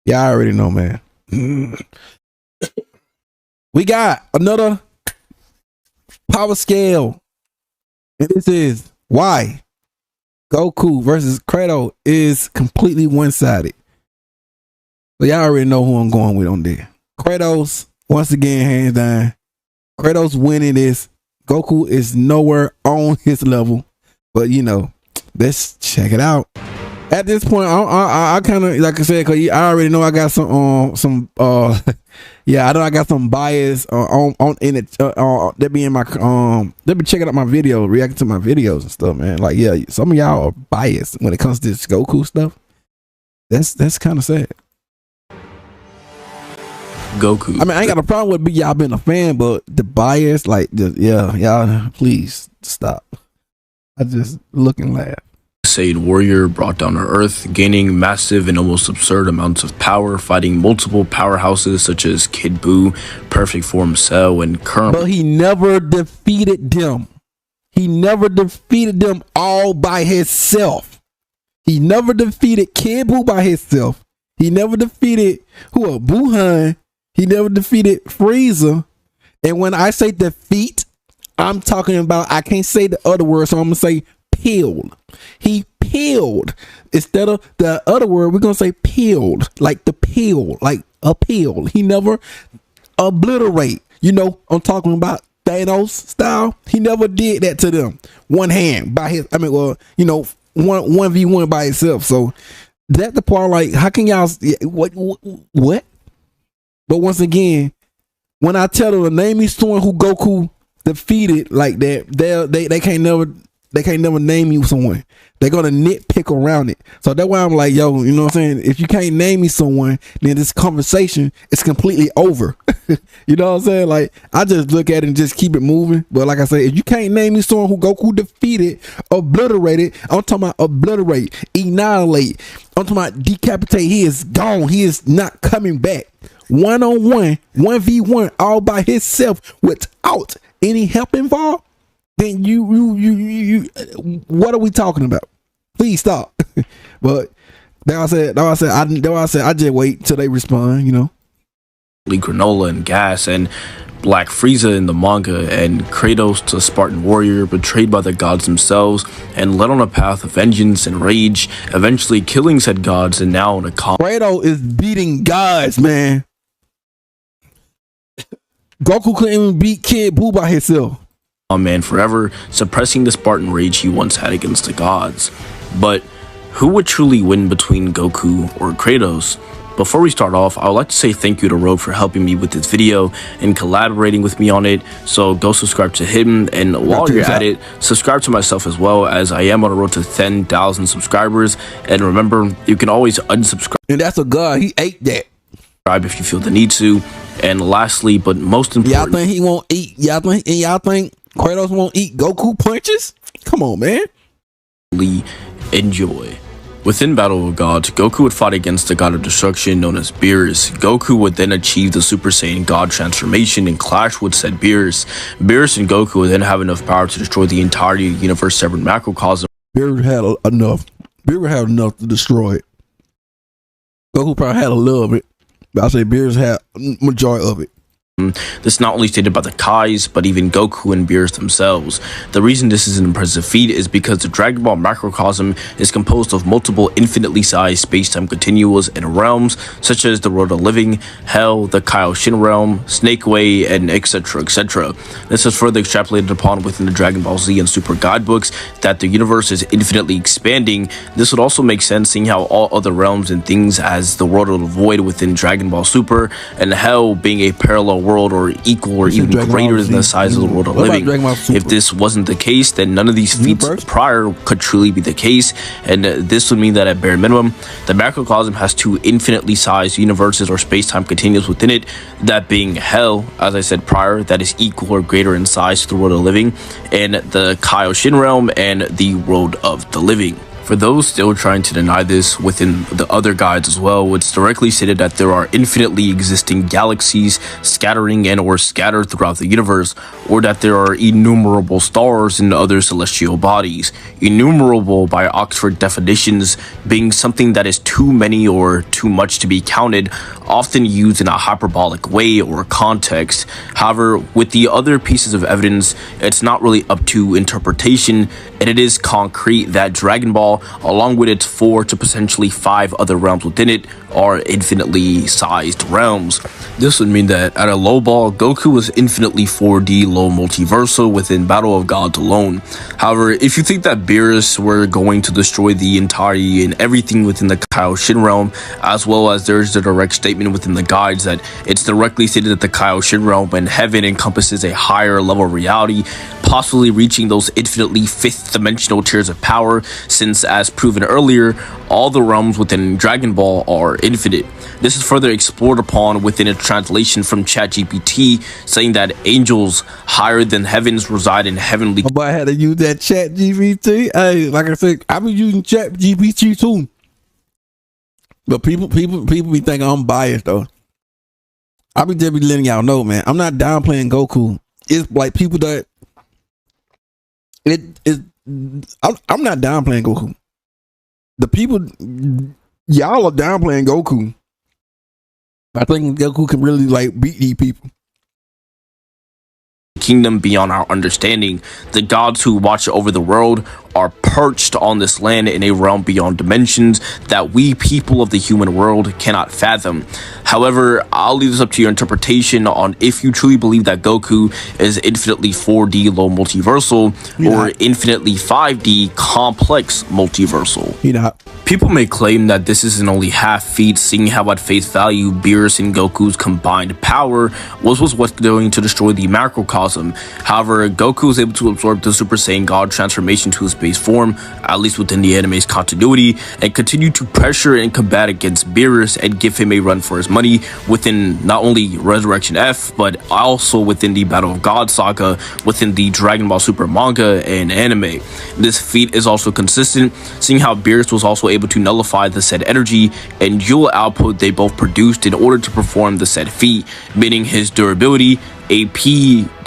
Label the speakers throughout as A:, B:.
A: Y'all already know, man. We got another power scale. And this is why Goku versus Kratos is completely one-sided. So y'all already know who I'm going with on there. Kratos, once again, hands down. Kratos winning this. Goku is nowhere on his level. But, you know, let's check it out. At this point, I kind of, like I said, cause I already know I got some yeah, I know I got some bias on in it. They be in my they be checking out my video, reacting to my videos and stuff, man. Like, yeah, some of y'all are biased when it comes to this Goku stuff. That's kind of sad.
B: Goku.
A: I mean, I ain't got a problem with y'all being a fan, but the bias, like, yeah, y'all, please stop. I just look and laugh.
B: Saiyan warrior brought down to Earth, gaining massive and almost absurd amounts of power, fighting multiple powerhouses such as Kid Buu, Perfect Form Cell, and current.
A: But he never defeated them. He never defeated them all by himself. He never defeated Kid Buu by himself. He never defeated Buhan. He never defeated Frieza. And when I say defeat, I'm talking about, I can't say the other word, so I'm gonna say peeled. He peeled. Instead of the other word, we're gonna say peeled, like the peel, like a peel. He never obliterate. You know, I'm talking about Thanos style. He never did that to them. One hand by his, I mean, well, you know, 1v1 by himself. So that the part, like, how can y'all, what? But once again, when I tell them to name me someone who Goku defeated like that, they can't never name you someone. They're gonna nitpick around it. So that's why I'm like, yo, you know what I'm saying? If you can't name me someone, then this conversation is completely over. You know what I'm saying? Like, I just look at it and just keep it moving. But like I say, if you can't name me someone who Goku defeated, obliterated, I'm talking about obliterate, annihilate, I'm talking about decapitate. He is gone. He is not coming back. 1-on-1, 1v1, all by himself without any help involved. Then you what are we talking about? Please stop. But I just wait till they respond, you know.
B: Granola and gas and Black Frieza in the manga, and Kratos, the Spartan warrior betrayed by the gods themselves and led on a path of vengeance and rage, eventually killing said gods, and now in a
A: Kratos is beating gods, man. Goku couldn't even beat Kid Buu by himself.
B: Man forever, suppressing the Spartan rage he once had against the gods. But who would truly win between Goku or Kratos? Before we start off, I would like to say thank you to Rogue for helping me with this video and collaborating with me on it, so go subscribe to him, and while you're at it, subscribe to myself as well, as I am on a road to 10,000 subscribers, and remember, you can always unsubscribe.
A: And that's a god, he ate that.
B: If you feel the need to. And lastly, but most important,
A: y'all think he won't eat? Y'all think Kratos won't eat Goku punches? Come on, man.
B: Enjoy. Within Battle of Gods, Goku would fight against the god of destruction known as Beerus. Goku would then achieve the Super Saiyan God transformation and clash with said Beerus. Beerus and Goku would then have enough power to destroy the entirety of the universe, severing macrocosm.
A: Beerus had enough. Beerus had enough to destroy it. Goku probably had a little of it, but I say Beerus had majority of it.
B: This is not only stated by the Kais, but even Goku and Beerus themselves. The reason this is an impressive feat is because the Dragon Ball macrocosm is composed of multiple infinitely sized space-time continuums and realms, such as the World of Living, Hell, the Kaioshin realm, Snake Way, and etc. etc. This is further extrapolated upon within the Dragon Ball Z and Super guidebooks that the universe is infinitely expanding. This would also make sense seeing how all other realms and things as the World of the Void within Dragon Ball Super, and Hell being a parallel world or equal or even greater than the size of the World of Living. If this wasn't the case, then none of these feats prior could truly be the case, and this would mean that at bare minimum, the macrocosm has two infinitely sized universes or space-time continuums within it, that being Hell, as I said prior, that is equal or greater in size to the World of Living, and the Kaioshin realm and the World of the Living. For those still trying to deny this within the other guides as well, it's directly stated that there are infinitely existing galaxies scattering and or scattered throughout the universe, or that there are innumerable stars and other celestial bodies. Innumerable by Oxford definitions being something that is too many or too much to be counted, often used in a hyperbolic way or context. However, with the other pieces of evidence, it's not really up to interpretation, and it is concrete that Dragon Ball, along with its 4 to potentially 5 other realms within it, are infinitely sized realms. This would mean that at a low ball, Goku was infinitely 4D low multiversal within Battle of Gods alone. However, if you think that Beerus were going to destroy the entirety and everything within the Kaioshin realm, as well as there's the direct statement within the guides that it's directly stated that the Kaioshin realm and heaven encompasses a higher level of reality, possibly reaching those infinitely fifth dimensional tiers of power, since as proven earlier, all the realms within Dragon Ball are infinite. This is further explored upon within a translation from ChatGPT, saying that angels higher than heavens reside in heavenly.
A: But I had to use that ChatGPT. Hey, like I said, I've been using ChatGPT too. But people be thinking I'm biased though. I be just be letting y'all know, man. I'm not downplaying Goku. It's like people that I'm not downplaying Goku. The people, y'all are downplaying Goku. I think Goku can really like beat these people.
B: Kingdom beyond our understanding. The gods who watch over the world are perched on this land in a realm beyond dimensions that we people of the human world cannot fathom. However, I'll leave this up to your interpretation on if you truly believe that Goku is infinitely 4D low multiversal or infinitely 5D complex multiversal. People may claim that this isn't only half feat, seeing how at face value Beerus and Goku's combined power was what's going to destroy the macrocosm. However, Goku was able to absorb the Super Saiyan God transformation to his base form, at least within the anime's continuity, and continue to pressure and combat against Beerus and give him a run for his money within not only Resurrection F, but also within the Battle of God saga within the Dragon Ball Super manga and anime. This feat is also consistent, seeing how Beerus was also able to nullify the said energy and dual output they both produced in order to perform the said feat, meaning his durability, AP,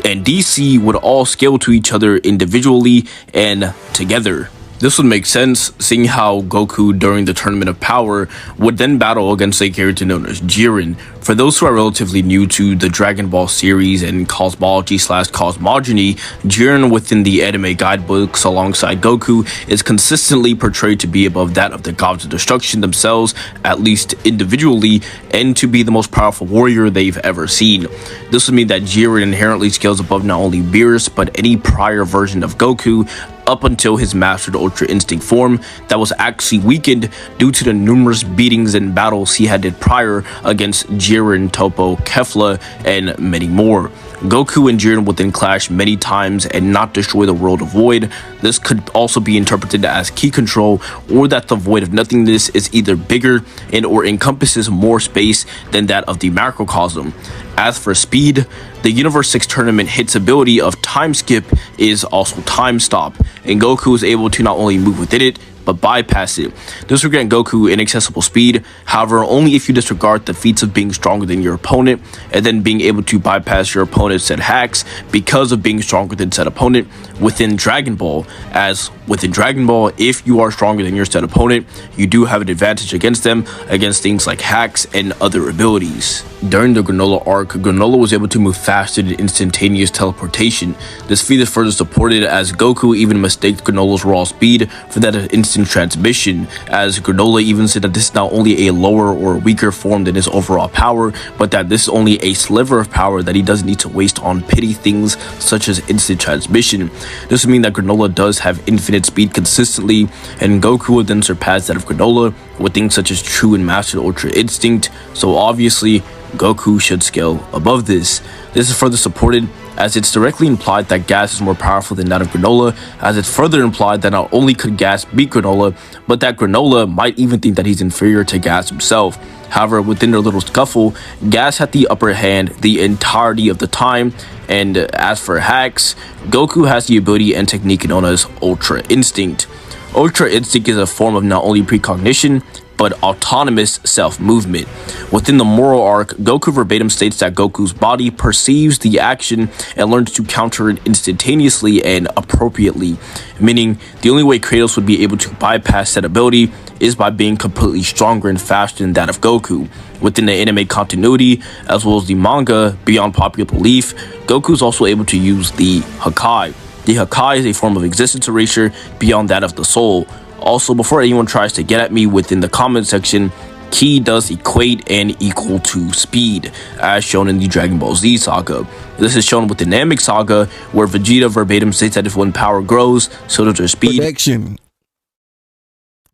B: and DC would all scale to each other individually and together. This would make sense, seeing how Goku during the Tournament of Power would then battle against a character known as Jiren. For those who are relatively new to the Dragon Ball series and cosmology/cosmogony, Jiren within the anime guidebooks alongside Goku is consistently portrayed to be above that of the gods of destruction themselves, at least individually, and to be the most powerful warrior they've ever seen. This would mean that Jiren inherently scales above not only Beerus, but any prior version of Goku, up until his mastered Ultra Instinct form that was actually weakened due to the numerous beatings and battles he had did prior against Jiren, Toppo, Kefla, and many more. Goku and Jiren would then clash many times and not destroy the world of Void. This could also be interpreted as ki control, or that the Void of Nothingness is either bigger and or encompasses more space than that of the macrocosm. As for speed, the Universe 6 tournament hit's ability of Time Skip is also Time Stop, and Goku is able to not only move within it, but bypass it. This will grant Goku inaccessible speed, however, only if you disregard the feats of being stronger than your opponent, and then being able to bypass your opponent's said hacks because of being stronger than said opponent within Dragon Ball. As within Dragon Ball, if you are stronger than your said opponent, you do have an advantage against them, against things like hacks and other abilities. During the Granola arc, Granola was able to move faster than instantaneous teleportation. This feat is further supported as Goku even mistaked Granola's raw speed for that of instant transmission, as Granola even said that this is not only a lower or weaker form than his overall power, but that this is only a sliver of power that he doesn't need to waste on petty things such as instant transmission. This would mean that Granola does have infinite speed consistently, and Goku would then surpass that of Granola with things such as True and Mastered Ultra Instinct, so obviously Goku should scale above this. This is further supported as it's directly implied that Gas is more powerful than that of Granola, as it's further implied that not only could Gas beat Granola, but that Granola might even think that he's inferior to Gas himself. However, within their little scuffle, Gas had the upper hand the entirety of the time, and as for hacks, Goku has the ability and technique known as Ultra Instinct. Ultra Instinct is a form of not only precognition, but autonomous self-movement. Within the moral arc, Goku verbatim states that Goku's body perceives the action and learns to counter it instantaneously and appropriately, meaning the only way Kratos would be able to bypass that ability is by being completely stronger and faster than that of Goku. Within the anime continuity, as well as the manga, beyond popular belief, Goku is also able to use the Hakai. The Hakai is a form of existence erasure beyond that of the soul. Also, before anyone tries to get at me within the comment section, Ki does equate and equal to speed, as shown in the Dragon Ball Z saga. This is shown with the Namek saga, where Vegeta verbatim states that if one power grows, so does their speed.
A: Protection.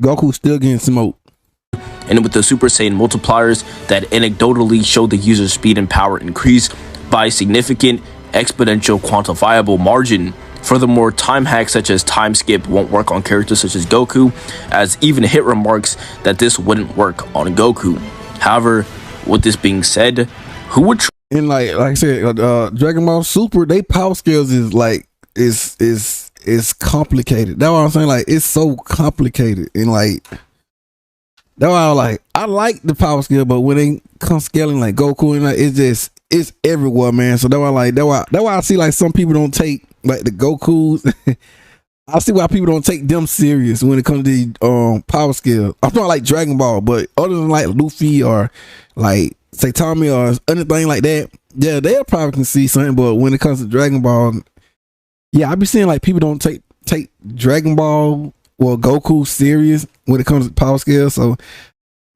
A: Goku still getting smoked.
B: And with the Super Saiyan multipliers that anecdotally show the user's speed and power increase by a significant, exponential, quantifiable margin. Furthermore, time hacks such as time skip won't work on characters such as Goku, as even Hit remarks that this wouldn't work on Goku. However, with this being said, who would
A: and like I said, Dragon Ball Super, they power skills is like is complicated. That's what I'm saying. Like, it's so complicated, and like that's why I like the power skill, but when they come scaling like Goku and like, it's everywhere, man. So that's why I see like some people don't take like the Gokus. I see why people don't take them serious when it comes to the power skill. I'm talking like Dragon Ball, but other than like Luffy or like Saitama or anything like that, yeah, they probably can see something. But when it comes to Dragon Ball, yeah, I be seeing like people don't take Dragon Ball or Goku serious when it comes to power skill. So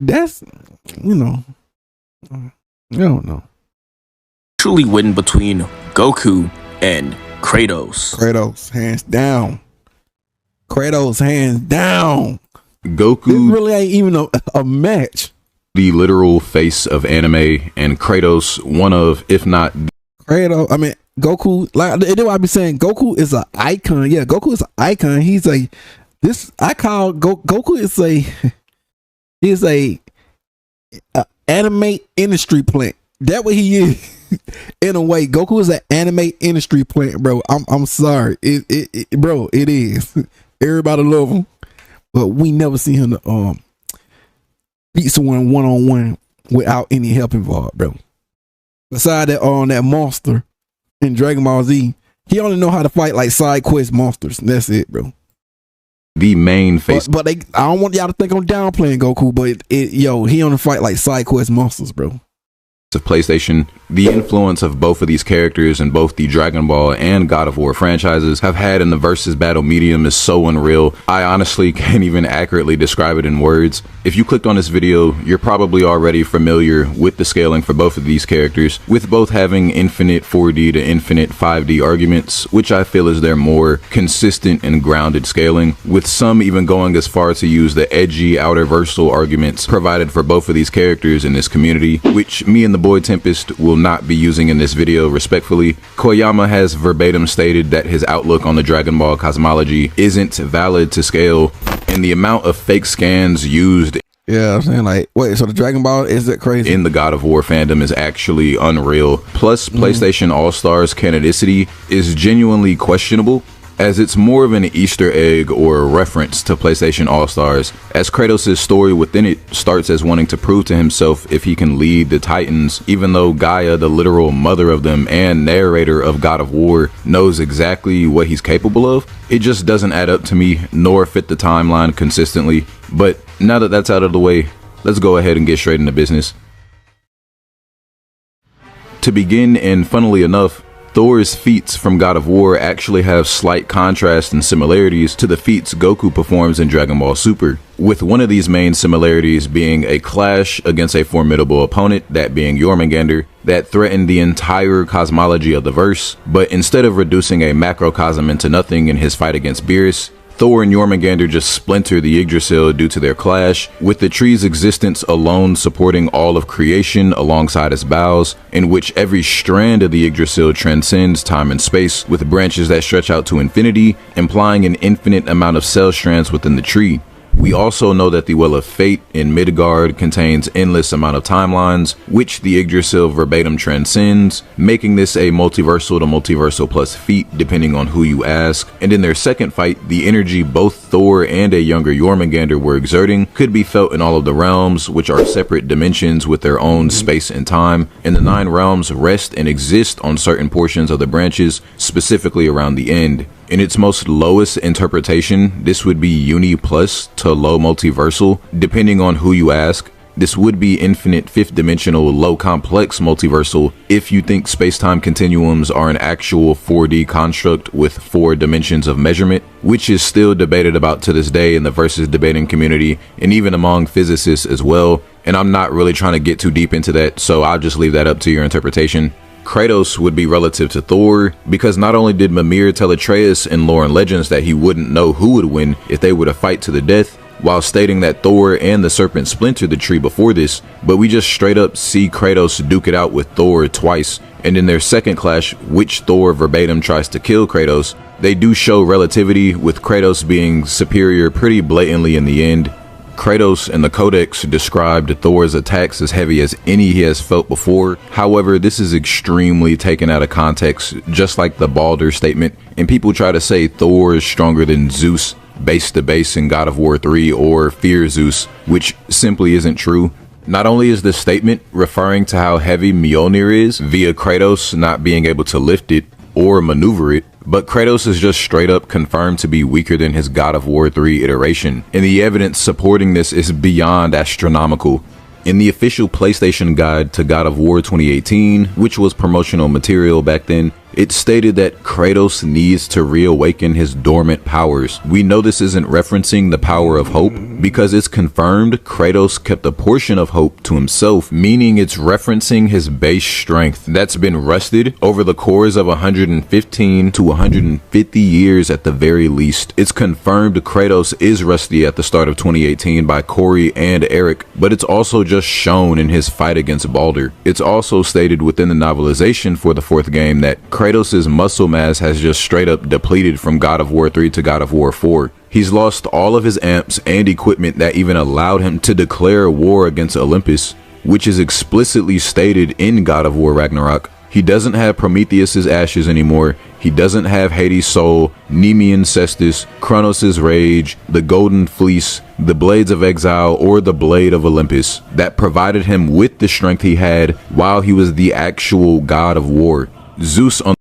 A: that's, I don't know.
B: truly win between Goku and Kratos?
A: Kratos, hands down. Kratos, hands down.
C: Goku
A: This really ain't even a match.
C: the literal face of anime, and Kratos one of, if not
A: Kratos, I mean Goku. Like that's what I be saying. Goku is an icon. Yeah, Goku is an icon. He's I call Goku is a anime industry plant. That what he is. In a way, Goku is an anime industry plant, bro. I'm sorry, bro. It is. Everybody love him, but we never see him beat someone one-on-one without any help involved, bro. Beside that, that monster in Dragon Ball Z, he only know how to fight like side quest monsters. That's it, bro.
C: the main face.
A: But I don't want y'all to think I'm downplaying Goku, but he only fight like side quest monsters, bro.
C: Of PlayStation, the influence of both of these characters in both the Dragon Ball and God of War franchises have had in the versus battle medium is so unreal. I honestly can't even accurately describe it in words. If you clicked on this video, you're probably already familiar with the scaling for both of these characters, with both having infinite 4D to infinite 5D arguments, which I feel is their more consistent and grounded scaling, with some even going as far to use the edgy outer versal arguments provided for both of these characters in this community, which me and the boy Tempest will not be using in this video, respectfully. Koyama has verbatim stated that his outlook on the Dragon Ball cosmology isn't valid to scale, and the amount of fake scans used
A: I'm saying, like, wait, so the Dragon Ball, is that crazy?
C: in the God of War fandom is actually unreal. Plus, PlayStation All-Stars canonicity is genuinely questionable, as it's more of an Easter egg or a reference to PlayStation All-Stars, as Kratos' story within it starts as wanting to prove to himself if he can lead the Titans, even though Gaia, the literal mother of them and narrator of God of War, knows exactly what he's capable of. It just doesn't add up to me, nor fit the timeline consistently. But now that that's out of the way, let's go ahead and get straight into business. To begin, and funnily enough, Thor's feats from God of War actually have slight contrast and similarities to the feats Goku performs in Dragon Ball Super, with one of these main similarities being a clash against a formidable opponent, that being Jormungandr, that threatened the entire cosmology of the verse. But instead of reducing a macrocosm into nothing in his fight against Beerus, Thor and Jormungandr just splinter the Yggdrasil due to their clash, with the tree's existence alone supporting all of creation alongside its boughs, in which every strand of the Yggdrasil transcends time and space, with branches that stretch out to infinity, implying an infinite amount of cell strands within the tree. We also know that the Well of Fate in Midgard contains endless amount of timelines, which the Yggdrasil verbatim transcends, making this a multiversal to multiversal plus feat depending on who you ask. And in their second fight, the energy both Thor and a younger Jormungandr were exerting could be felt in all of the realms, which are separate dimensions with their own space and time, and the 9 realms rest and exist on certain portions of the branches, specifically around the end. In its most lowest interpretation, this would be uni plus to low multiversal, depending on who you ask. This would be infinite 5th dimensional low complex multiversal if you think space-time continuums are an actual 4D construct with 4 dimensions of measurement, which is still debated about to this day in the versus debating community and even among physicists as well. And I'm not really trying to get too deep into that, so I'll just leave that up to your interpretation. Kratos would be relative to Thor, because not only did Mimir tell Atreus in lore and legends that he wouldn't know who would win if they were to fight to the death, while stating that Thor and the serpent splintered the tree before this, but we just straight up see Kratos duke it out with Thor twice, and in their second clash, which Thor verbatim tries to kill Kratos, they do show relativity, with Kratos being superior pretty blatantly in the end. Kratos in the Codex described Thor's attacks as heavy as any he has felt before. However, this is extremely taken out of context, just like the Baldur statement, and people try to say Thor is stronger than Zeus base to base in God of War 3 or Fear Zeus, which simply isn't true. Not only is this statement referring to how heavy Mjolnir is via Kratos not being able to lift it or maneuver it, but Kratos is just straight up confirmed to be weaker than his God of War 3 iteration, and the evidence supporting this is beyond astronomical. In the official PlayStation guide to God of War 2018, which was promotional material back then, it stated that Kratos needs to reawaken his dormant powers. We know this isn't referencing the power of hope, because it's confirmed Kratos kept a portion of hope to himself, meaning it's referencing his base strength that's been rusted over the course of 115 to 150 years at the very least. It's confirmed Kratos is rusty at the start of 2018 by Corey and Eric, but it's also just shown in his fight against Baldur. It's also stated within the novelization for the 4th game that Kratos' muscle mass has just straight up depleted from God of War 3 to God of War 4. He's lost all of his amps and equipment that even allowed him to declare war against Olympus, which is explicitly stated in God of War Ragnarok. He doesn't have Prometheus's ashes anymore. He doesn't have Hades' soul, Nemean cestus, Kronos' rage, the golden fleece, the blades of exile, or the blade of Olympus that provided him with the strength he had while he was the actual god of war. Zeus on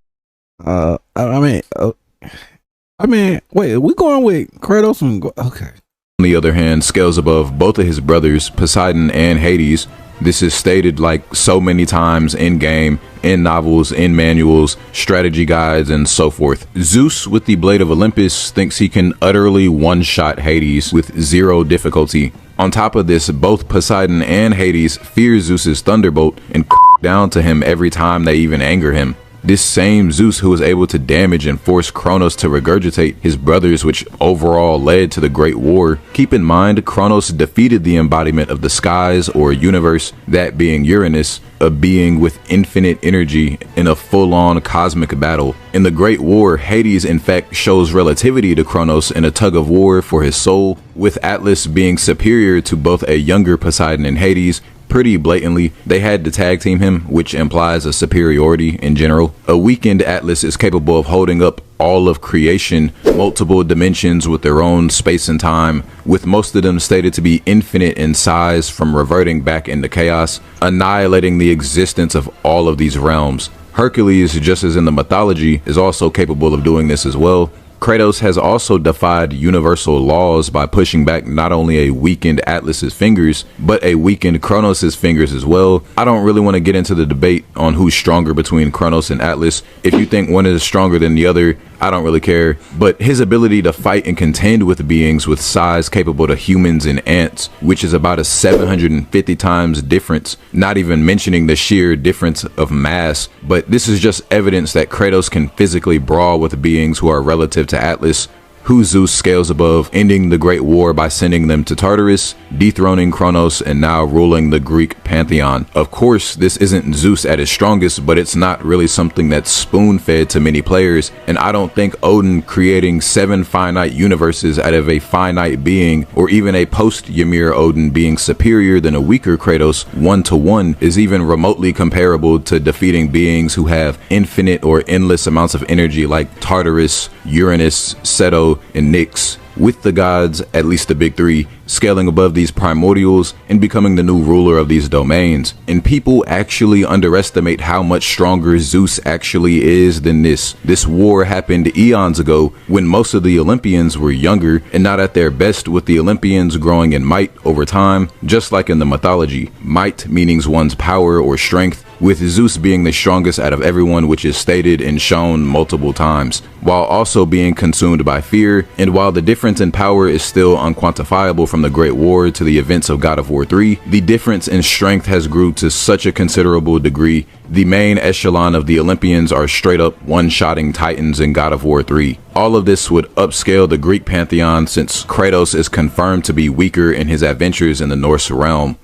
A: wait, we going with Kratos and okay.
C: On the other hand, scales above both of his brothers, Poseidon and Hades. This is stated like so many times in game, in novels, in manuals, strategy guides, and so forth. Zeus with the Blade of Olympus thinks he can utterly one-shot Hades with 0 difficulty. On top of this, both Poseidon and Hades fear Zeus's thunderbolt and down to him every time they even anger him. This same Zeus who was able to damage and force Kronos to regurgitate his brothers, which overall led to the Great War. Keep in mind, Kronos defeated the embodiment of the skies or universe, that being Uranus, a being with infinite energy in a full-on cosmic battle. In the Great War, Hades in fact shows relativity to Kronos in a tug of war for his soul, with Atlas being superior to both a younger Poseidon and Hades. Pretty blatantly, they had to tag team him, which implies a superiority in general. A weakened Atlas is capable of holding up all of creation, multiple dimensions with their own space and time, with most of them stated to be infinite in size from reverting back into chaos, annihilating the existence of all of these realms. Hercules, just as in the mythology, is also capable of doing this as well. Kratos has also defied universal laws by pushing back not only a weakened Atlas's fingers, but a weakened Kronos' fingers as well. I don't really want to get into the debate on who's stronger between Kronos and Atlas. If you think one is stronger than the other, I don't really care. But his ability to fight and contend with beings with size capable to humans and ants, which is about a 750 times difference, not even mentioning the sheer difference of mass. But this is just evidence that Kratos can physically brawl with beings who are relative to Atlas. who Zeus scales above, ending the Great War by sending them to Tartarus, dethroning Kronos, and now ruling the Greek pantheon. Of course, this isn't Zeus at his strongest, but it's not really something that's spoon-fed to many players, and I don't think Odin creating 7 finite universes out of a finite being, or even a post-Ymir Odin being superior than a weaker Kratos 1-to-1 is even remotely comparable to defeating beings who have infinite or endless amounts of energy like Tartarus, Uranus, Ceto, and Nyx, with the gods, at least the big 3, scaling above these primordials and becoming the new ruler of these domains. And people actually underestimate how much stronger Zeus actually is than this. This war happened eons ago when most of the Olympians were younger and not at their best, with the Olympians growing in might over time, just like in the mythology. Might meaning one's power or strength, with Zeus being the strongest out of everyone, which is stated and shown multiple times, while also being consumed by fear. And while the difference in power is still unquantifiable from the Great War to the events of God of War 3, the difference in strength has grew to such a considerable degree. The main echelon of the Olympians are straight up one-shotting Titans in God of War 3. All of this would upscale the Greek pantheon, since Kratos is confirmed to be weaker in his adventures in the Norse realm.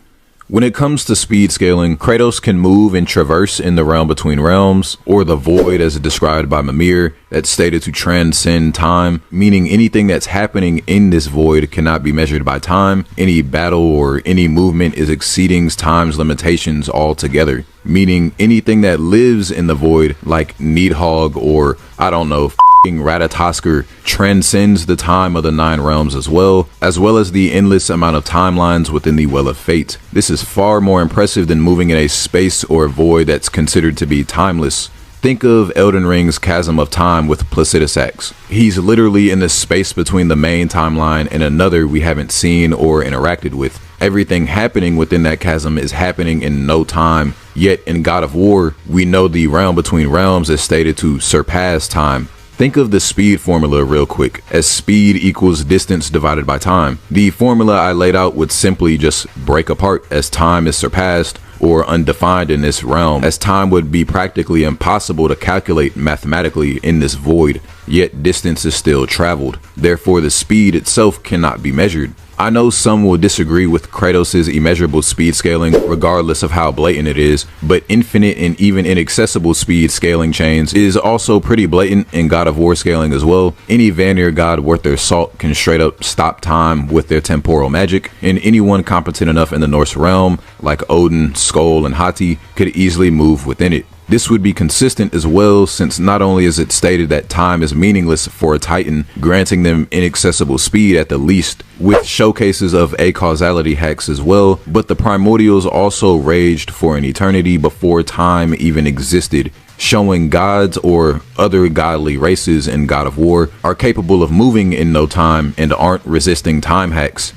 C: When it comes to speed scaling, Kratos can move and traverse in the realm between realms, or the void as described by Mimir, that's stated to transcend time, meaning anything that's happening in this void cannot be measured by time. Any battle or any movement is exceeding time's limitations altogether, meaning anything that lives in the void, like Needhogg or, I don't know, Ratatoskr, transcends the time of the 9 realms as well as the endless amount of timelines within the Well of Fate. This is far more impressive than moving in a space or void that's considered to be timeless. Think of Elden Ring's Chasm of Time with Placidus Axe. He's literally in the space between the main timeline and another we haven't seen or interacted with. Everything happening within that chasm is happening in no time, yet in God of War, we know the realm between realms is stated to surpass time. Think of the speed formula real quick, as speed equals distance divided by time. The formula I laid out would simply just break apart as time is surpassed or undefined in this realm, as time would be practically impossible to calculate mathematically in this void, yet distance is still traveled. Therefore, the speed itself cannot be measured. I know some will disagree with Kratos' immeasurable speed scaling, regardless of how blatant it is, but infinite and even inaccessible speed scaling chains is also pretty blatant in God of War scaling as well. Any Vanir god worth their salt can straight up stop time with their temporal magic, and anyone competent enough in the Norse realm, like Odin, Skoll, and Hati, could easily move within it. This would be consistent as well, since not only is it stated that time is meaningless for a Titan, granting them inaccessible speed at the least, with showcases of acausality hacks as well, but the primordials also raged for an eternity before time even existed, showing gods or other godly races in God of War are capable of moving in no time and aren't resisting time hacks.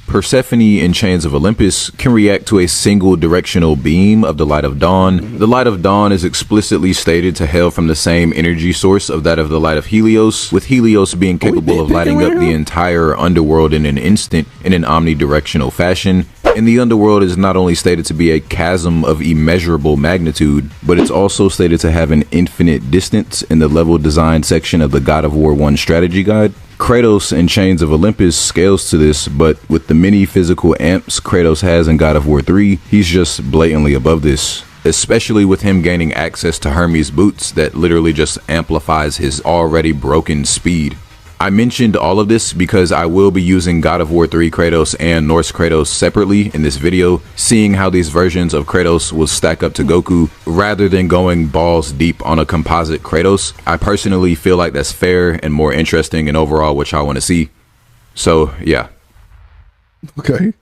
C: Persephone in Chains of Olympus can react to a single directional beam of the light of dawn. The light of dawn is explicitly stated to hail from the same energy source of that of the light of Helios, with Helios being capable of lighting up the entire underworld in an instant in an omnidirectional fashion. And the underworld is not only stated to be a chasm of immeasurable magnitude, but it's also stated to have an infinite distance in the level design section of the God of War 1 strategy guide. Kratos in Chains of Olympus scales to this, but with the many physical amps Kratos has in God of War 3, he's just blatantly above this, especially with him gaining access to Hermes' boots that literally just amplifies his already broken speed. I mentioned all of this because I will be using God of War 3 Kratos and Norse Kratos separately in this video, seeing how these versions of Kratos will stack up to Goku rather than going balls deep on a composite Kratos. I personally feel like that's fair and more interesting and overall what y'all want to see. So yeah.
A: Okay.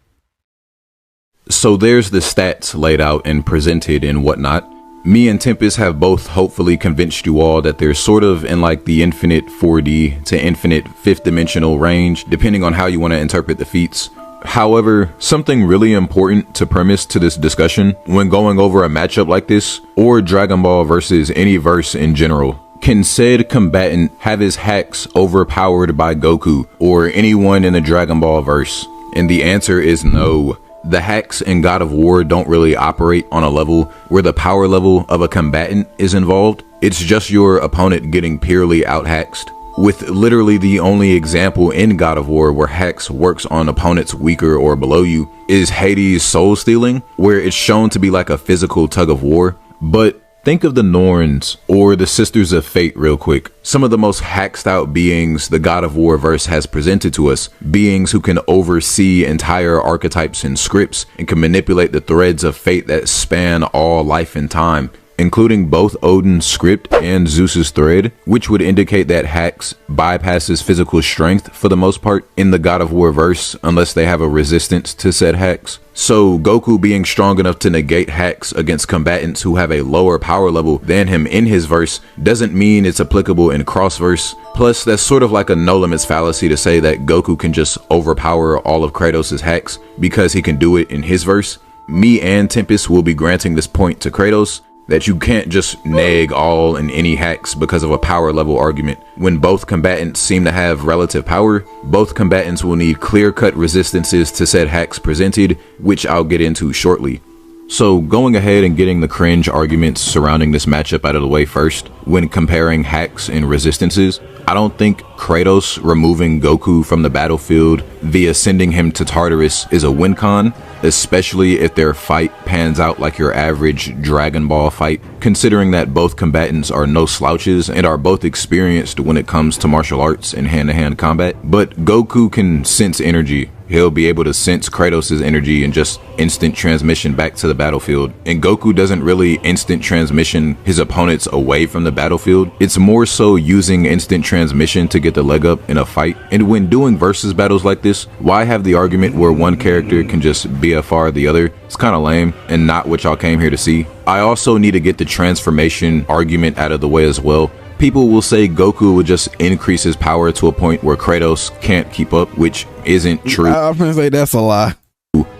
C: So there's the stats laid out and presented and whatnot. Me and Tempest have both hopefully convinced you all that they're sort of in like the infinite 4D to infinite 5th dimensional range, depending on how you want to interpret the feats. However, something really important to premise to this discussion when going over a matchup like this, or Dragon Ball versus any verse in general, can said combatant have his hacks overpowered by Goku or anyone in the Dragon Ball verse? And the answer is no. The hacks in God of War don't really operate on a level where the power level of a combatant is involved. It's just your opponent getting purely out-haxed. With literally the only example in God of War where Hex works on opponents weaker or below you is Hades' soul stealing, where it's shown to be like a physical tug of war. But think of the Norns or the Sisters of Fate real quick. Some of the most haxed out beings the God of War verse has presented to us. Beings who can oversee entire archetypes and scripts and can manipulate the threads of fate that span all life and time, including both Odin's script and Zeus's thread, which would indicate that Hax bypasses physical strength for the most part in the God of War verse, unless they have a resistance to said Hax. So Goku being strong enough to negate Hax against combatants who have a lower power level than him in his verse doesn't mean it's applicable in cross-verse. Plus, that's sort of like a no limits fallacy to say that Goku can just overpower all of Kratos' Hax because he can do it in his verse. Me and Tempest will be granting this point to Kratos, that you can't just neg all and any hacks because of a power level argument. When both combatants seem to have relative power, both combatants will need clear-cut resistances to said hacks presented, which I'll get into shortly. So going ahead and getting the cringe arguments surrounding this matchup out of the way first, when comparing hacks and resistances, I don't think Kratos removing Goku from the battlefield via sending him to Tartarus is a win con, especially if their fight pans out like your average Dragon Ball fight, considering that both combatants are no slouches and are both experienced when it comes to martial arts and hand-to-hand combat. But Goku can sense energy. He'll be able to sense Kratos' energy and just instant transmission back to the battlefield. And Goku doesn't really instant transmission his opponents away from the battlefield. It's more so using instant transmission to get the leg up in a fight. And when doing versus battles like this, why have the argument where one character can just BFR the other? It's kind of lame and not what y'all came here to see. I also need to get the transformation argument out of the way as well. People will say Goku would just increase his power to a point where Kratos can't keep up, which isn't true.
A: I'm gonna say that's a lie.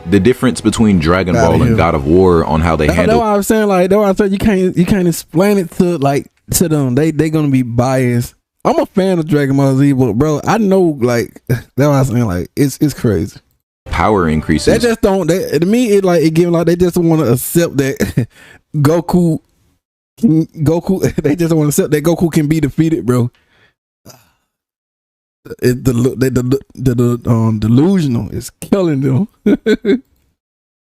C: The difference between Dragon Ball and God of War on how they handle.
A: That's what I'm saying. Like, that's what I said. You can't explain it to them. They gonna be biased. I'm a fan of Dragon Ball Z, but bro, I know like that's what I'm saying. Like, it's crazy.
C: Power increases.
A: They just don't. To me, it give like they just want to accept that Goku. They just want to accept that Goku can be defeated, bro. Delusional is killing them.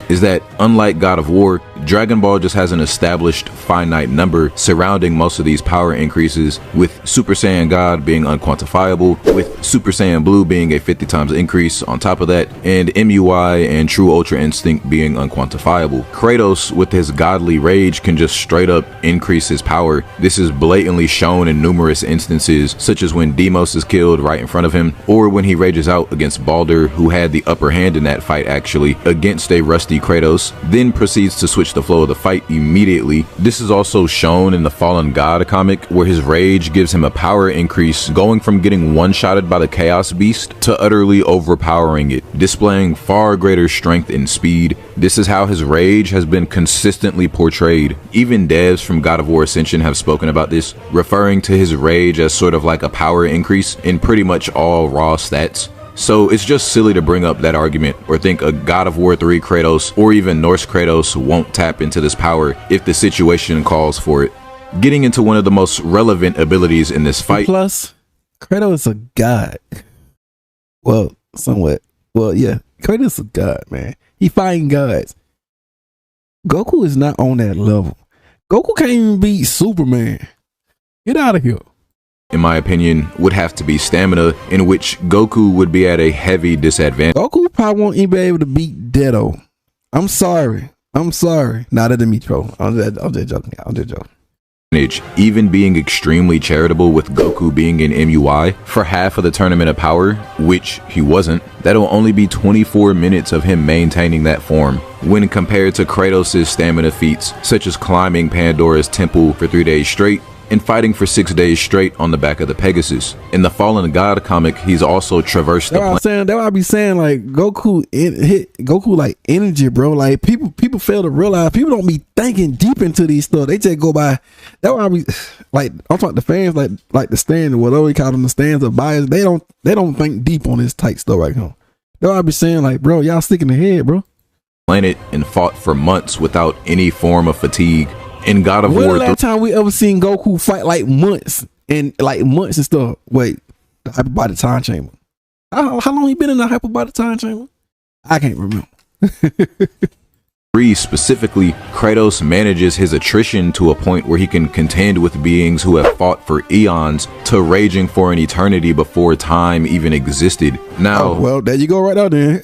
A: Is that unlike God of War, Dragon Ball just has an established finite number surrounding most of these power increases, with Super Saiyan God being unquantifiable, with Super Saiyan Blue being a 50 times increase on top of that, and MUI and True Ultra Instinct being unquantifiable. Kratos, with his godly rage, can just straight up increase his power. This is blatantly shown in numerous instances, such as when Deimos is killed right in front of him, or when he rages out against Baldur, who had the upper hand in that fight actually, against a rusty Kratos, then proceeds to switch the flow of the fight immediately. This is also shown in the Fallen God comic, where his rage gives him a power increase, going from getting one-shotted by the Chaos Beast to utterly overpowering it, displaying far greater strength and speed. This is how his rage has been consistently portrayed. Even devs from God of War Ascension have spoken about this, referring to his rage as sort of like a power increase in pretty much all raw stats. So it's just silly to bring up that argument or think a God of War 3 Kratos or even Norse Kratos won't tap into this power if the situation calls for it. Getting into one of the most relevant abilities in this fight. Plus, Kratos is a god. Well, somewhat. Well, yeah. Kratos is a god, man. He fighting gods. Goku is not on that level. Goku can't even beat Superman. Get out of here.
C: In my opinion, would have to be stamina, in which Goku would be at a heavy disadvantage.
A: Goku probably won't even be able to beat Dedo. I'm sorry. Not at the Mitro. I'm just joking.
C: Even being extremely charitable with Goku being in MUI for half of the tournament of power, which he wasn't, that'll only be 24 minutes of him maintaining that form, when compared to Kratos' stamina feats, such as climbing Pandora's temple for 3 days straight, and fighting for 6 days straight on the back of the Pegasus. In the Fallen God comic, he's also traversed the planet.
A: That's what I be saying, like Goku hit Goku like energy, bro. Like people fail to realize, people don't be thinking deep into these stuff. They just go by. That's why I be like, I'm talking to fans, like the stand, whatever we call them, the stands of bias. They don't think deep on this tight stuff right now. That's why I be saying, like, bro, y'all sticking the head, bro.
C: Planet and fought for months without any form of fatigue. In God of
A: When
C: War
A: the last time we ever seen Goku fight like months and stuff? Wait, the hyperbolic time chamber. How long he been in the hyperbolic time chamber? I can't remember.
C: 3 specifically, Kratos manages his attrition to a point where he can contend with beings who have fought for eons to raging for an eternity before time even existed. Now,
A: well, there you go right out there.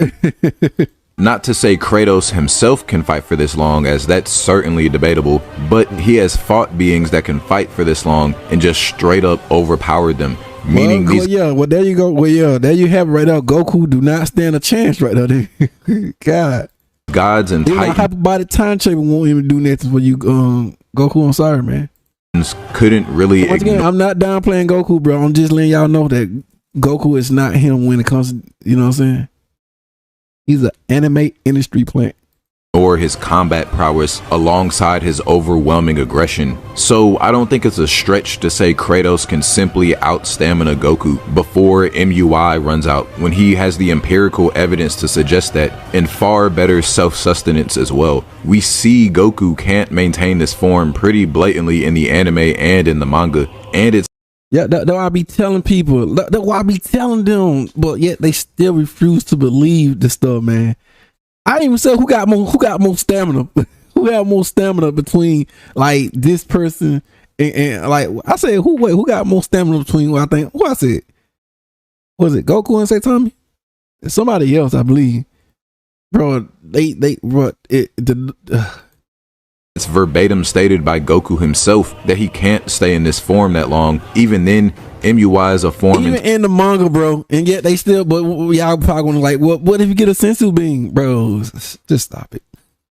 C: not to say Kratos himself can fight for this long, as that's certainly debatable, but he has fought beings that can fight for this long and just straight up overpowered them. Meaning
A: there you go. There you have it right now. Goku do not stand a chance right now. God.
C: Gods and
A: Titans. Hyperbolic time chamber won't even do nothing for you, Goku. I'm sorry, man.
C: Couldn't really.
A: Once again, I'm not downplaying Goku, bro. I'm just letting y'all know that Goku is not him when it comes to, you know what I'm saying? He's an anime industry plant.
C: Or his combat prowess alongside his overwhelming aggression. So I don't think it's a stretch to say Kratos can simply out-stamina Goku before MUI runs out, when he has the empirical evidence to suggest that, and far better self-sustenance as well. We see Goku can't maintain this form pretty blatantly in the anime and in the manga, and it's
A: that's why I be telling people, that's why I be telling them, but yet they still refuse to believe this stuff, man. I didn't even say who got more stamina. Who got more stamina between like this person and like I said who got more stamina between what I think who I said? Was it Goku and Saitama? Somebody else, I believe. Bro,
C: it's verbatim stated by Goku himself that he can't stay in this form that long. Even then, MUI is a form
A: even in the manga, bro, and yet they still. But y'all probably gonna like, what if you get a sensu bean, bro? Just stop it.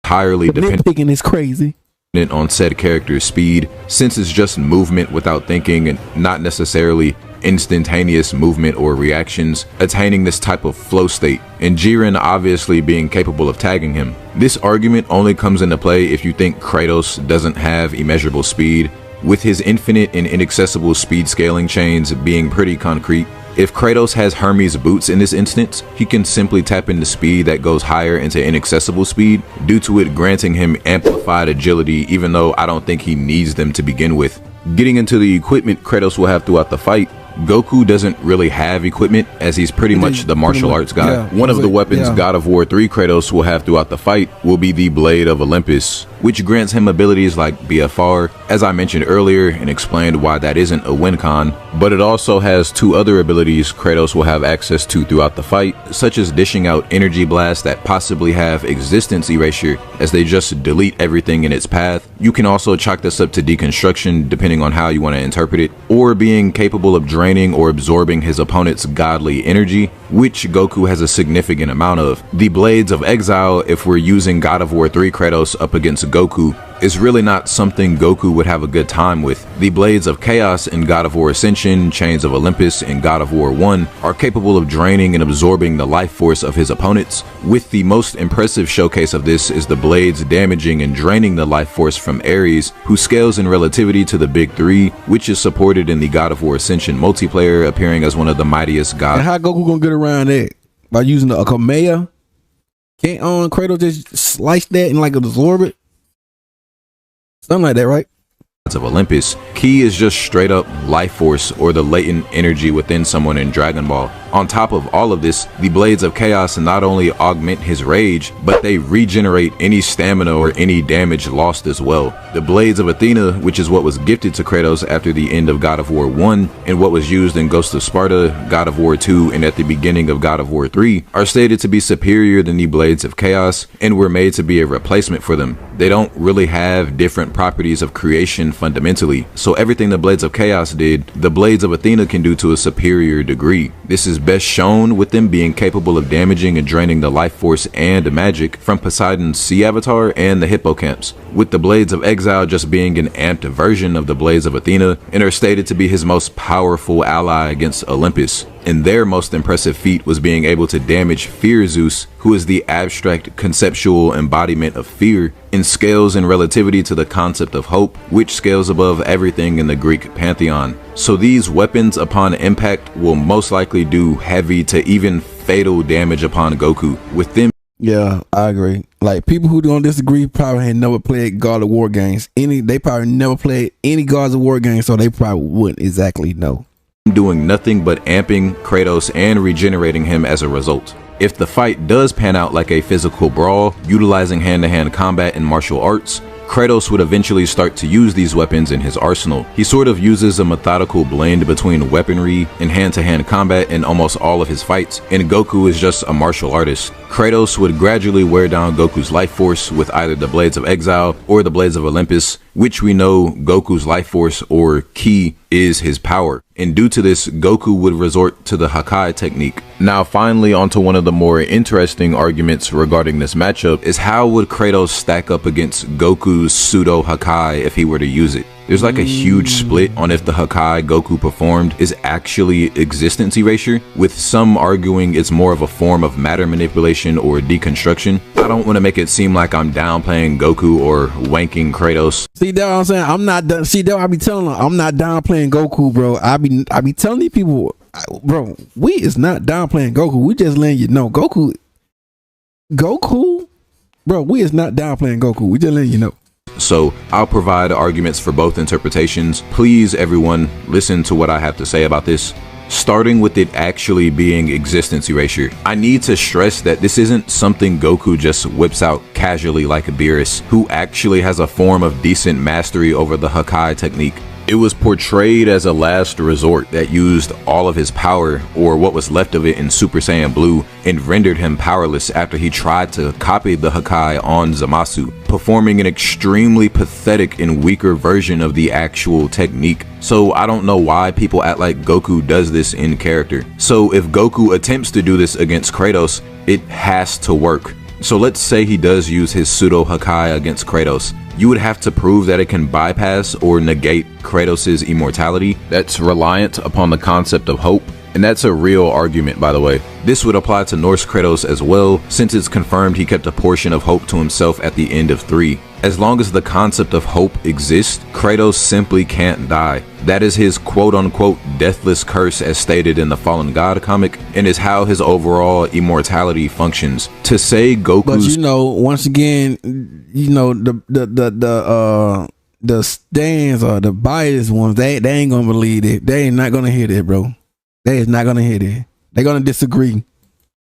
C: Entirely dependent.
A: Nitpicking is crazy.
C: On said character's speed, since it's just movement without thinking and not necessarily instantaneous movement or reactions, attaining this type of flow state, and Jiren obviously being capable of tagging him. This argument only comes into play if you think Kratos doesn't have immeasurable speed, with his infinite and inaccessible speed scaling chains being pretty concrete. If Kratos has Hermes' boots in this instance, he can simply tap into speed that goes higher into inaccessible speed, due to it granting him amplified agility, even though I don't think he needs them to begin with. Getting into the equipment Kratos will have throughout the fight, Goku doesn't really have equipment, as he's pretty much the martial arts guy.
A: Yeah,
C: one of the weapons God of War 3 Kratos will have throughout the fight will be the Blade of Olympus, which grants him abilities like BFR, as I mentioned earlier and explained why that isn't a win con, but it also has 2 other abilities Kratos will have access to throughout the fight, such as dishing out energy blasts that possibly have existence erasure, as they just delete everything in its path. You can also chalk this up to deconstruction, depending on how you want to interpret it, or being capable of draining or absorbing his opponent's godly energy, which Goku has a significant amount of. The Blades of Exile, if we're using God of War 3 Kratos up against Goku, is really not something Goku would have a good time with. The Blades of Chaos in God of War Ascension, Chains of Olympus in God of War 1 are capable of draining and absorbing the life force of his opponents, with the most impressive showcase of this is the blades damaging and draining the life force from Ares, who scales in relativity to the Big 3, which is supported in the God of War Ascension multiplayer, appearing as one of the mightiest gods.
A: And how Goku gonna get around that? By using a Kameya? Can't Kratos just slice that and like absorb it? Something like that, right?
C: Of Olympus. Ki is just straight up life force, or the latent energy within someone in Dragon Ball. On top of all of this, the Blades of Chaos not only augment his rage, but they regenerate any stamina or any damage lost as well. The Blades of Athena, which is what was gifted to Kratos after the end of God of War 1, and what was used in Ghost of Sparta, God of War 2, and at the beginning of God of War 3, are stated to be superior than the Blades of Chaos, and were made to be a replacement for them. They don't really have different properties of creation fundamentally, so everything the Blades of Chaos did, the Blades of Athena can do to a superior degree. This is best shown with them being capable of damaging and draining the life force and magic from Poseidon's sea avatar and the hippocamps, with the Blades of Exile just being an amped version of the Blades of Athena, and are stated to be his most powerful ally against Olympus. And their most impressive feat was being able to damage Fear Zeus, who is the abstract conceptual embodiment of fear, and scales in relativity to the concept of hope, which scales above everything in the Greek pantheon. So these weapons upon impact will most likely do heavy to even fatal damage upon Goku, with them
A: Yeah, I agree. Like, people who don't disagree probably had never played God of War games. They probably never played any Gods of War games, so they probably wouldn't exactly know.
C: Doing nothing but amping Kratos and regenerating him as a result. If the fight does pan out like a physical brawl, utilizing hand-to-hand combat and martial arts, Kratos would eventually start to use these weapons in his arsenal. He sort of uses a methodical blend between weaponry and hand-to-hand combat in almost all of his fights, and Goku is just a martial artist. Kratos would gradually wear down Goku's life force with either the Blades of Exile or the Blades of Olympus, which we know Goku's life force or ki is his power. And due to this, Goku would resort to the Hakai technique. Now finally, onto one of the more interesting arguments regarding this matchup is how would Kratos stack up against Goku's pseudo Hakai if he were to use it? There's like a huge split on if the Hakai Goku performed is actually existence erasure, with some arguing it's more of a form of matter manipulation or deconstruction. I don't want to make it seem like I'm downplaying Goku or wanking Kratos.
A: See, that's what I'm saying. I'm not done. See, that I be telling them, I'm not downplaying Goku, bro. I be telling these people, bro, we is not downplaying Goku. We just letting you know, Goku, bro, we is not downplaying Goku. We just letting you know.
C: So I'll provide arguments for both interpretations. Please, everyone, listen to what I have to say about this. Starting with it actually being existence erasure, I need to stress that this isn't something Goku just whips out casually like a Beerus, who actually has a form of decent mastery over the Hakai technique. It was portrayed as a last resort that used all of his power, or what was left of it, in Super Saiyan Blue, and rendered him powerless after he tried to copy the Hakai on Zamasu, performing an extremely pathetic and weaker version of the actual technique. So I don't know why people act like Goku does this in character. So if Goku attempts to do this against Kratos, it has to work. So let's say he does use his pseudo Hakai against Kratos. You would have to prove that it can bypass or negate Kratos' immortality. That's reliant upon the concept of hope. And that's a real argument, by the way. This would apply to Norse Kratos as well, since it's confirmed he kept a portion of hope to himself at the end of 3. As long as the concept of hope exists, Kratos simply can't die. That is his quote-unquote deathless curse as stated in the Fallen God comic, and is how his overall immortality functions. To say Goku's...
A: But you know, once again, you know, the stands or the biased ones, they ain't gonna believe it. They ain't not gonna hear that, bro. They is not gonna hear that. They're gonna disagree.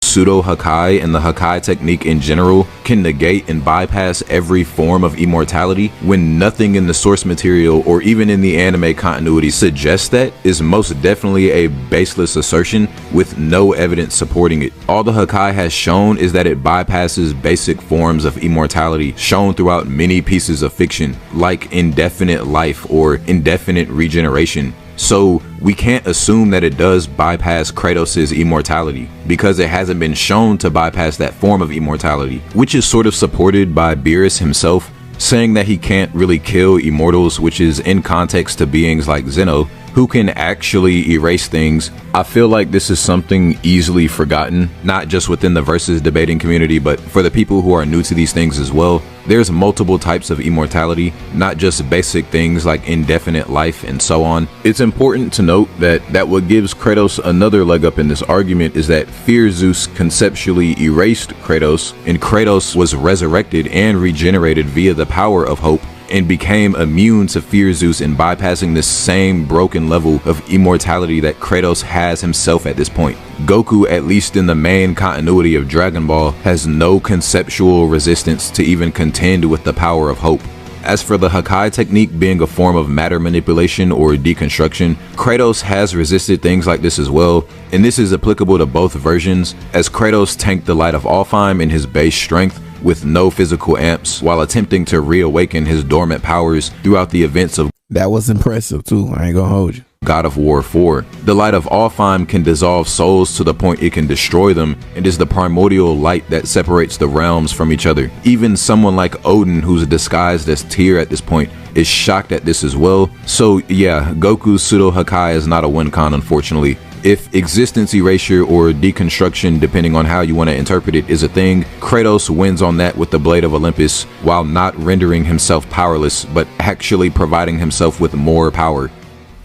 C: Pseudo Hakai and the Hakai technique in general can negate and bypass every form of immortality, when nothing in the source material or even in the anime continuity suggests that, is most definitely a baseless assertion with no evidence supporting it. All the Hakai has shown is that it bypasses basic forms of immortality shown throughout many pieces of fiction, like indefinite life or indefinite regeneration. So we can't assume that it does bypass Kratos' immortality, because it hasn't been shown to bypass that form of immortality, which is sort of supported by Beerus himself, saying that he can't really kill immortals, which is in context to beings like Zeno, who can actually erase things. I feel like this is something easily forgotten, not just within the versus debating community, but for the people who are new to these things as well. There's multiple types of immortality, not just basic things like indefinite life and so on. It's important to note that what gives Kratos another leg up in this argument is that Fear Zeus conceptually erased Kratos, and Kratos was resurrected and regenerated via the power of hope, and became immune to Fear Zeus in bypassing this same broken level of immortality that Kratos has himself at this point. Goku, at least in the main continuity of Dragon Ball, has no conceptual resistance to even contend with the power of hope. As for the Hakai technique being a form of matter manipulation or deconstruction, Kratos has resisted things like this as well, and this is applicable to both versions, as Kratos tanked the Light of Alfheim in his base strength with no physical amps while attempting to reawaken his dormant powers throughout the events of...
A: That was impressive too, I ain't gonna hold you.
C: God of War 4. The Light of Alfheim can dissolve souls to the point it can destroy them, and is the primordial light that separates the realms from each other. Even someone like Odin, who's disguised as Tyr at this point, is shocked at this as well. So yeah, Goku's pseudo Hakai is not a win con, unfortunately. If existence erasure or deconstruction, depending on how you want to interpret it, is a thing, Kratos wins on that with the Blade of Olympus, while not rendering himself powerless, but actually providing himself with more power.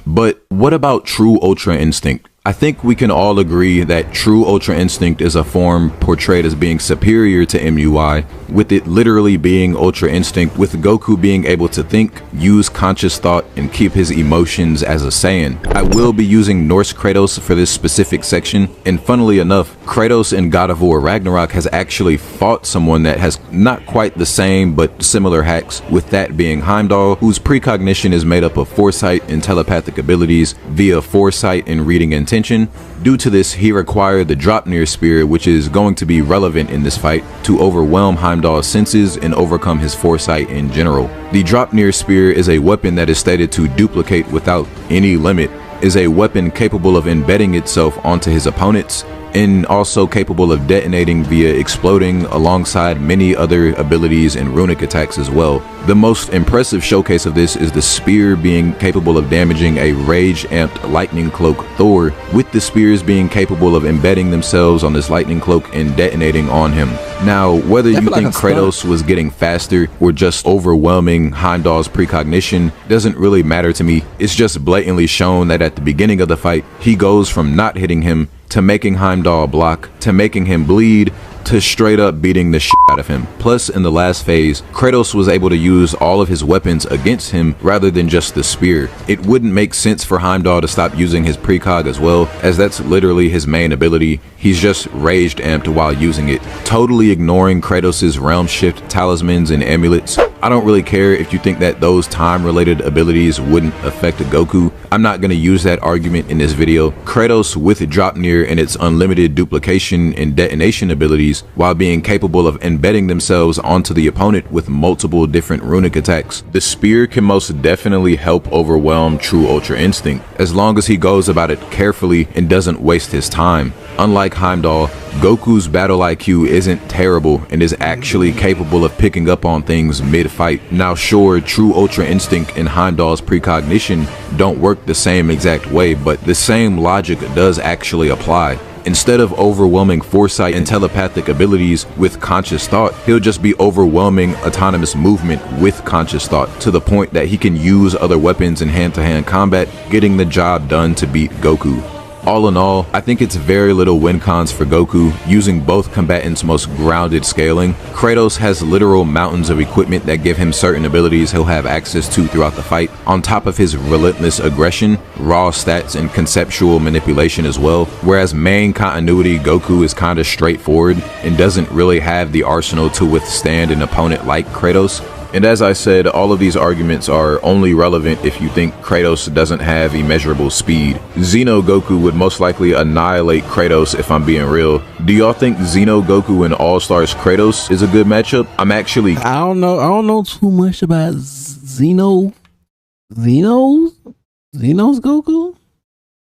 C: But what about true Ultra Instinct? I think we can all agree that true Ultra Instinct is a form portrayed as being superior to MUI, with it literally being Ultra Instinct, with Goku being able to think, use conscious thought, and keep his emotions as a Saiyan. I will be using Norse Kratos for this specific section, and funnily enough, Kratos in God of War Ragnarok has actually fought someone that has not quite the same but similar hacks, with that being Heimdall, whose precognition is made up of foresight and telepathic abilities via foresight and reading intention. Due to this, he required the Dropnir Spear, which is going to be relevant in this fight, to overwhelm Heimdall's senses and overcome his foresight in general. The Dropnir Spear is a weapon that is stated to duplicate without any limit, is a weapon capable of embedding itself onto his opponents, and also capable of detonating via exploding alongside many other abilities and runic attacks as well. The most impressive showcase of this is the spear being capable of damaging a rage-amped lightning cloak Thor, with the spears being capable of embedding themselves on this lightning cloak and detonating on him. Now, whether you think Kratos was getting faster or just overwhelming Heimdall's precognition doesn't really matter to me. It's just blatantly shown that at the beginning of the fight, he goes from not hitting him to making Heimdall block, to making him bleed, to straight up beating the shit out of him. Plus, in the last phase, Kratos was able to use all of his weapons against him rather than just the spear. It wouldn't make sense for Heimdall to stop using his precog as well, as that's literally his main ability. He's just raged amped while using it, totally ignoring Kratos' realm shift talismans and amulets. I don't really care if you think that those time-related abilities wouldn't affect Goku. I'm not going to use that argument in this video. Kratos with Dropnir and its unlimited duplication and detonation abilities, while being capable of embedding themselves onto the opponent with multiple different runic attacks. The spear can most definitely help overwhelm true Ultra Instinct, as long as he goes about it carefully and doesn't waste his time. Unlike Heimdall, Goku's battle IQ isn't terrible and is actually capable of picking up on things mid-fight. Now sure, true Ultra Instinct and Heimdall's precognition don't work the same exact way, but the same logic does actually apply. Instead of overwhelming foresight and telepathic abilities with conscious thought, he'll just be overwhelming autonomous movement with conscious thought, to the point that he can use other weapons in hand-to-hand combat, getting the job done to beat Goku. All in all, I think it's very little win cons for Goku, using both combatants' most grounded scaling. Kratos has literal mountains of equipment that give him certain abilities he'll have access to throughout the fight, on top of his relentless aggression, raw stats, and conceptual manipulation as well, whereas main continuity Goku is kinda straightforward and doesn't really have the arsenal to withstand an opponent like Kratos. And as I said, all of these arguments are only relevant if you think Kratos doesn't have immeasurable speed. Xeno Goku would most likely annihilate Kratos if I'm being real. Do y'all think Xeno Goku and All-Stars Kratos is a good matchup? I don't know
A: too much about Xeno's Goku.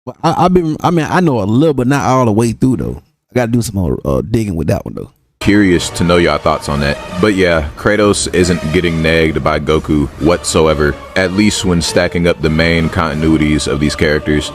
A: But I know a little, but not all the way through though. I gotta do some more digging with that one though.
C: Curious to know y'all thoughts on that. But yeah, Kratos isn't getting nagged by Goku whatsoever, at least when stacking up the main continuities of these characters.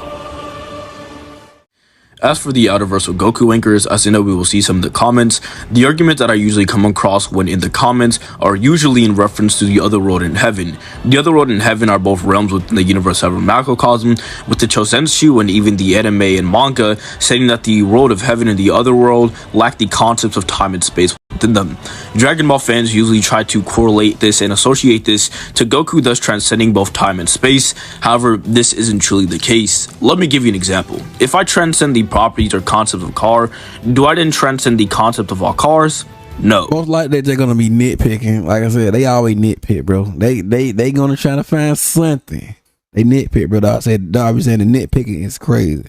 B: As for the Outerversal Goku anchors, as I know we will see some in the comments, the argument that I usually come across when in the comments are usually in reference to the Otherworld and Heaven. The Otherworld and Heaven are both realms within the universe of macrocosm, with the Chosenshu and even the anime and manga stating that the world of Heaven and the Otherworld lack the concepts of time and space within them. Dragon Ball fans usually try to correlate this and associate this to Goku thus transcending both time and space. However, this isn't truly the case. Let me give you an example. If I transcend the properties or concepts of a car, do I then transcend the concept of all cars? No.
A: Most likely they're gonna be nitpicking. Like I said, they always nitpick, bro. They gonna try to find something. They nitpick, bro. I said Darby saying the nitpicking is crazy.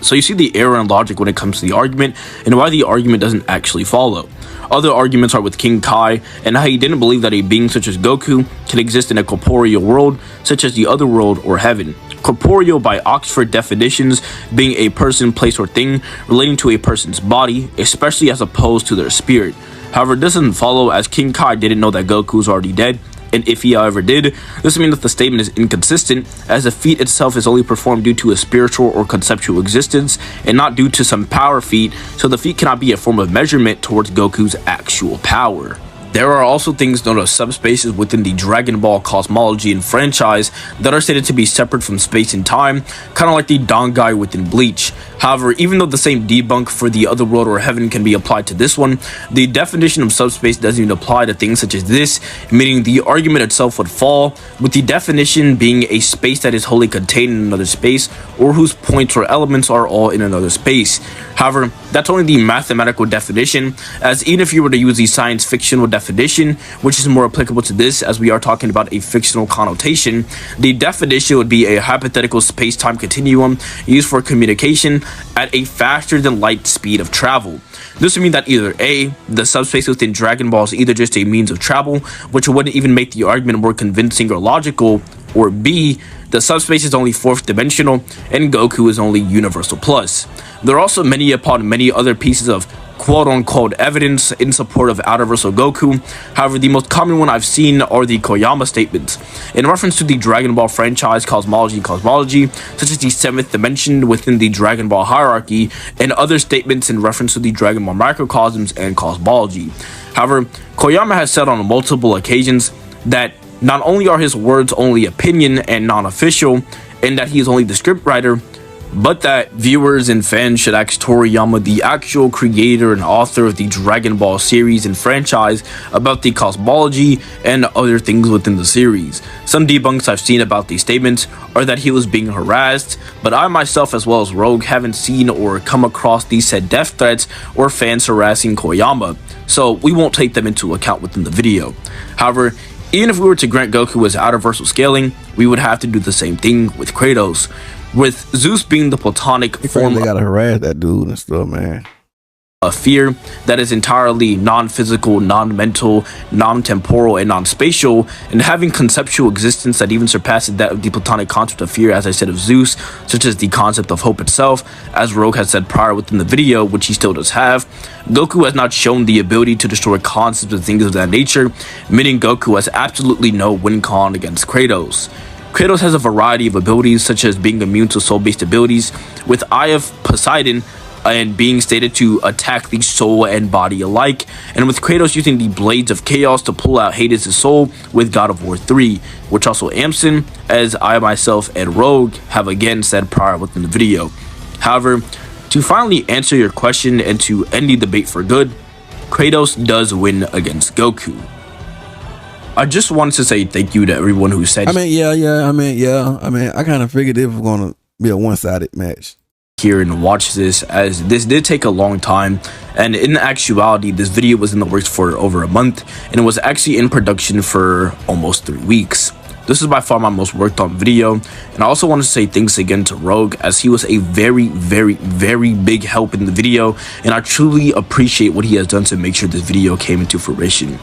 B: So you see the error in logic when it comes to the argument and why the argument doesn't actually follow. Other arguments are with King Kai and how he didn't believe that a being such as Goku can exist in a corporeal world such as the Otherworld or Heaven. Corporeal by Oxford definitions being a person, place, or thing relating to a person's body, especially as opposed to their spirit. However, this doesn't follow, as King Kai didn't know that Goku was already dead, and if he ever did, this means that the statement is inconsistent, as the feat itself is only performed due to a spiritual or conceptual existence, and not due to some power feat, so the feat cannot be a form of measurement towards Goku's actual power. There are also things known as subspaces within the Dragon Ball cosmology and franchise that are stated to be separate from space and time, kind of like the Dangai within Bleach. However, even though the same debunk for the other world or heaven can be applied to this one, the definition of subspace doesn't even apply to things such as this, meaning the argument itself would fall, with the definition being a space that is wholly contained in another space, or whose points or elements are all in another space. However, that's only the mathematical definition, as even if you were to use the science fictional definition, which is more applicable to this as we are talking about a fictional connotation, the definition would be a hypothetical space-time continuum used for communication at a faster than light speed of travel. This would mean that either A, the subspace within Dragon Ball is either just a means of travel, which wouldn't even make the argument more convincing or logical, or B, the subspace is only fourth dimensional and Goku is only universal plus. There are also many upon many other pieces of quote-unquote evidence in support of Outerversal Goku. However, the most common one I've seen are the Koyama statements in reference to the Dragon Ball franchise cosmology, such as the 7th dimension within the Dragon Ball hierarchy, and other statements in reference to the Dragon Ball microcosms and cosmology. However, Koyama has said on multiple occasions that not only are his words only opinion and non-official, and that he is only the scriptwriter, but that viewers and fans should ask Toriyama, the actual creator and author of the Dragon Ball series and franchise, about the cosmology and other things within the series. Some debunks I've seen about these statements are that he was being harassed, but I myself as well as Rogue haven't seen or come across these said death threats or fans harassing Koyama, so we won't take them into account within the video. However, even if we were to grant Goku as outerversal scaling, we would have to do the same thing with Kratos, with Zeus being the platonic form.
A: They gotta harass that dude and stuff, man.
B: A fear that is entirely non-physical, non-mental, non-temporal, and non-spatial, and having conceptual existence that even surpasses that of the platonic concept of fear, as I said, of Zeus, such as the concept of hope itself, as Rogue has said prior within the video, which he still does have. Goku has not shown the ability to destroy concepts and things of that nature, meaning Goku has absolutely no win con against Kratos. Kratos has a variety of abilities, such as being immune to soul-based abilities, with Eye of Poseidon and being stated to attack the soul and body alike, and with Kratos using the Blades of Chaos to pull out Hades' soul with God of War 3, which also Amson, as I myself and Rogue have again said prior within the video. However, to finally answer your question and to end the debate for good, Kratos does win against Goku. I just wanted to say thank you to everyone who said.
A: I kind of figured it was gonna be a one-sided match.
B: Here and watch this, as this did take a long time, and in actuality this video was in the works for over a month and it was actually in production for almost 3 weeks. This is by far my most worked on video, and I also want to say thanks again to Rogue, as he was a very big help in the video, and I truly appreciate what he has done to make sure this video came into fruition.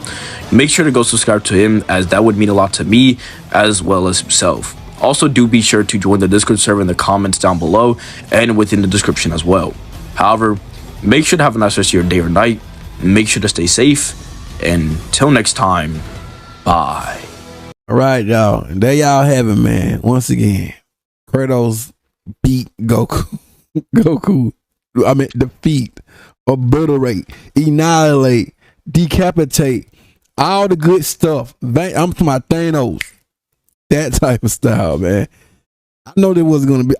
B: Make sure to go subscribe to him, as that would mean a lot to me as well as himself. Also, do be sure to join the Discord server in the comments down below and within the description as well. However, make sure to have a nice rest of your day or night. Make sure to stay safe. And till next time, bye.
A: All right, y'all. And there y'all have it, man. Once again, Kratos beat Goku. Defeat, obliterate, annihilate, decapitate, all the good stuff. I'm talking about Thanos. That type of style, man. I know this was gonna be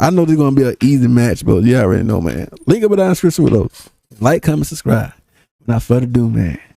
A: an easy match, but you already know, man. Link up in the description with those. Like, comment, subscribe. Without further ado, man.